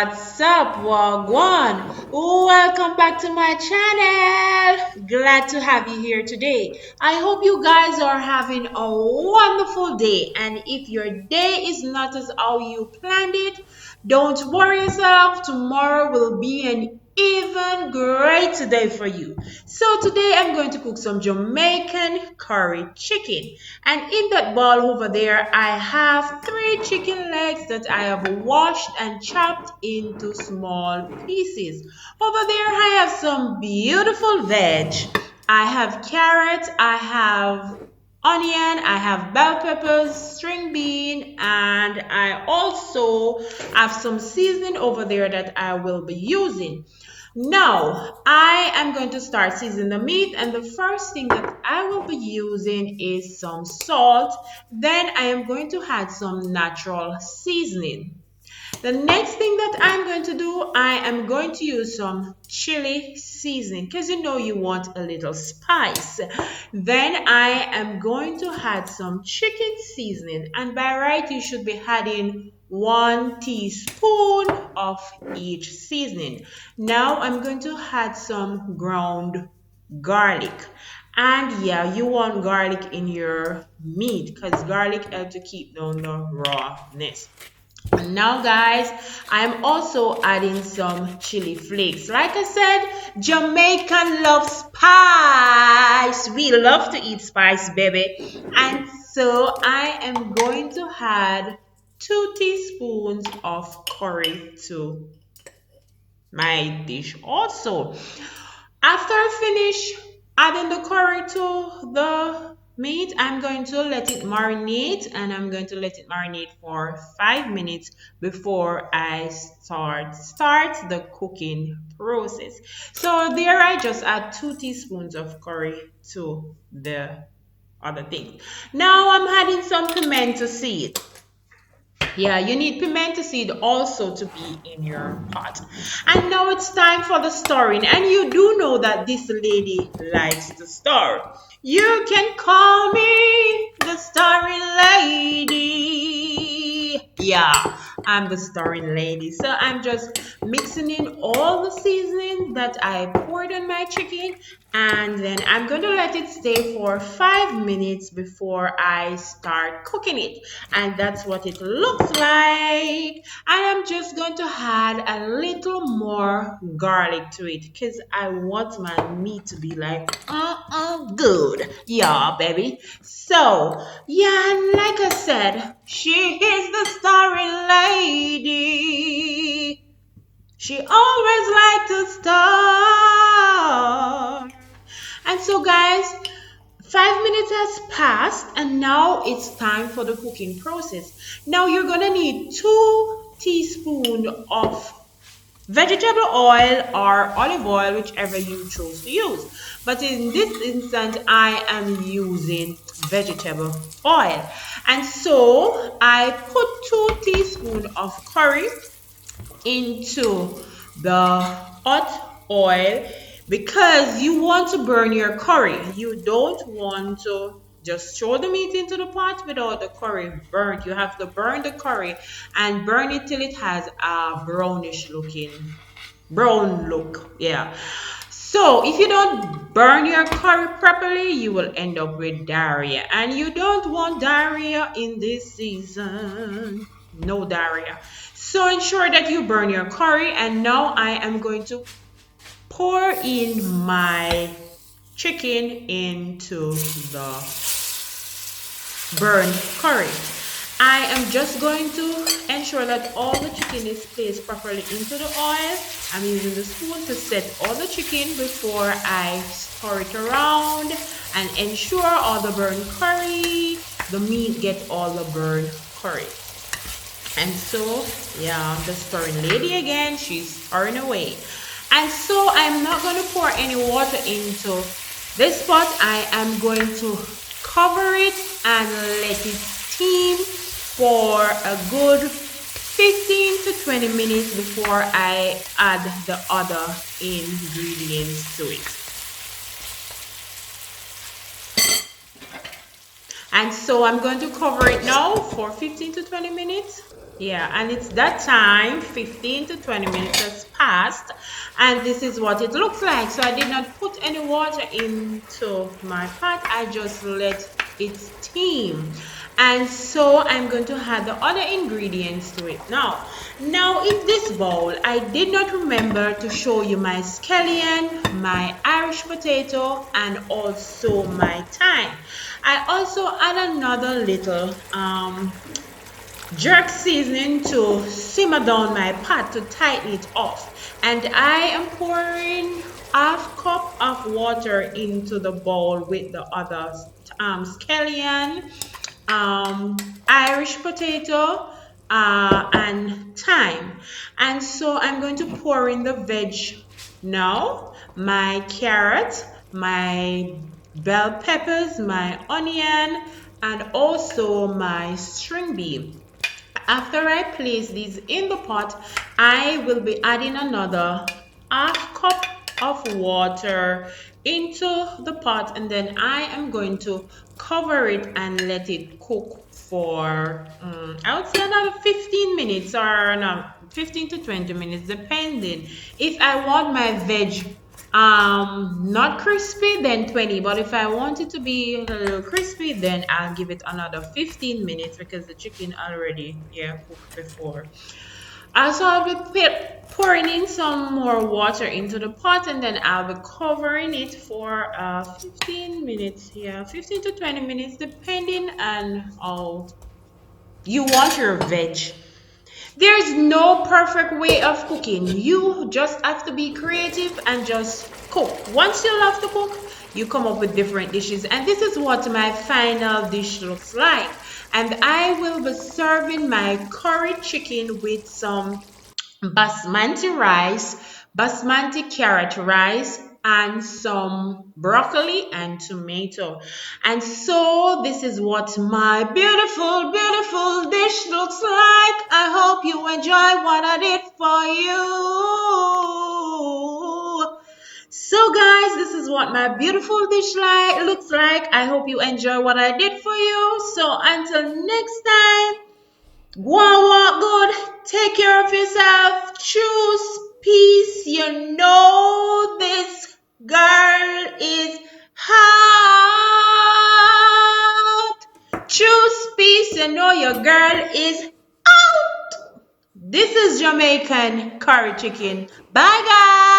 What's up, Wagwan? Welcome back to my channel. Glad to have you here today. I hope you guys are having a wonderful day. And if your day is not as how you planned it, don't worry yourself. Tomorrow will be an even great day for you. So today I'm going to cook some Jamaican curried chicken. And in that bowl over there, I have 3 chicken legs that I have washed and chopped into small pieces. Over there, I have some beautiful veg. I have carrots, I have onion, I have bell peppers, string bean, and I also have some seasoning over there that I will be using. Now, I am going to start seasoning the meat, and the first thing that I will be using is some salt. Then I am going to add some natural seasoning. The next thing that I'm going to do, I am going to use some chili seasoning because you know you want a little spice. Then I am going to add some chicken seasoning, and by right you should be adding 1 teaspoon of each seasoning. Now I'm going to add some ground garlic. And yeah, you want garlic in your meat because garlic helps to keep down the rawness. And now guys, I'm also adding some chili flakes. Like I said, Jamaican loves spice. We love to eat spice, baby. And so I am going to add 2 teaspoons of curry to my dish also. After I finish adding the curry to the meat, I'm going to let it marinate, and I'm going to let it marinate for 5 minutes before I start the cooking process. So there I just add 2 teaspoons of curry to the other thing. Now I'm adding some pimento seed. Yeah, you need pimento seed also to be in your pot. And now it's time for the stirring. And you do know that this lady likes to stir. You can call me the stirring lady. Yeah, I'm the stirring lady. So I'm just mixing in all the seasoning that I poured on my chicken, and then I'm going to let it stay for 5 minutes before I start cooking it. And that's what it looks like. And I'm just going to add a little more garlic to it because I want my meat to be like good. Yeah, baby. So yeah, and like I said, she is the starring lady. She always liked to star. And so guys, 5 minutes has passed, and now it's time for the cooking process. Now you're gonna need 2 teaspoons of vegetable oil or olive oil, whichever you choose to use. But in this instance, I am using vegetable oil. And so I put 2 teaspoons of curry into the hot oil because you want to burn your curry. You don't want to just throw the meat into the pot without the curry burnt. You have to burn the curry and burn it till it has a brownish looking brown look. Yeah. So if you don't burn your curry properly, you will end up with diarrhea. And you don't want diarrhea in this season. No diarrhea. So ensure that you burn your curry. And now I am going to pour in my chicken into the burnt curry. I am just going to ensure that all the chicken is placed properly into the oil. I'm using the spoon to set all the chicken before I stir it around and ensure all the burnt curry, the meat get all the burnt curry. And so, yeah, the stirring lady again, she's stirring away. And so I'm not going to pour any water into this pot. I am going to cover it and let it steam for a good 15 to 20 minutes before I add the other ingredients to it. And so I'm going to cover it now for 15 to 20 minutes. Yeah, and it's that time, 15 to 20 minutes has passed, and this is what it looks like. So I did not put any water into my pot. I just let it steam. And so I'm going to add the other ingredients to it. Now in this bowl, I did not remember to show you my scallion, my Irish potato, and also my thyme. I also add another little jerk seasoning to simmer down my pot to tighten it off. And I am pouring half cup of water into the bowl with the other scallion, Irish potato, and thyme. And so I'm going to pour in the veg now, my carrot, my bell peppers, my onion, and also my string bean. After I place these in the pot, I will be adding another half cup of water into the pot, and then I am going to cover it and let it cook for I would say another 15 minutes, or no, 15 to 20 minutes, depending. If I want my veg not crispy, then 20, but if I want it to be a little crispy, then I'll give it another 15 minutes because the chicken already, yeah, cooked before. So I'll be pouring in some more water into the pot, and then I'll be covering it for 15 minutes, yeah, 15 to 20 minutes, depending on how you want your veg. There's no perfect way of cooking. You just have to be creative and just cook. Once you love to cook, you come up with different dishes. And this is what my final dish looks like. And I will be serving my curried chicken with some basmati rice, basmati carrot rice, and some broccoli and tomato. And so this is what my beautiful, beautiful dish looks like. I hope you enjoy what I did for you. So guys, this is what my beautiful dish looks like. I hope you enjoy what I did for you. So until next time, go and walk good. Take care of yourself. Choose peace. You know this girl is hot. Choose peace. You know your girl is out. This is Jamaican curry chicken. Bye, guys.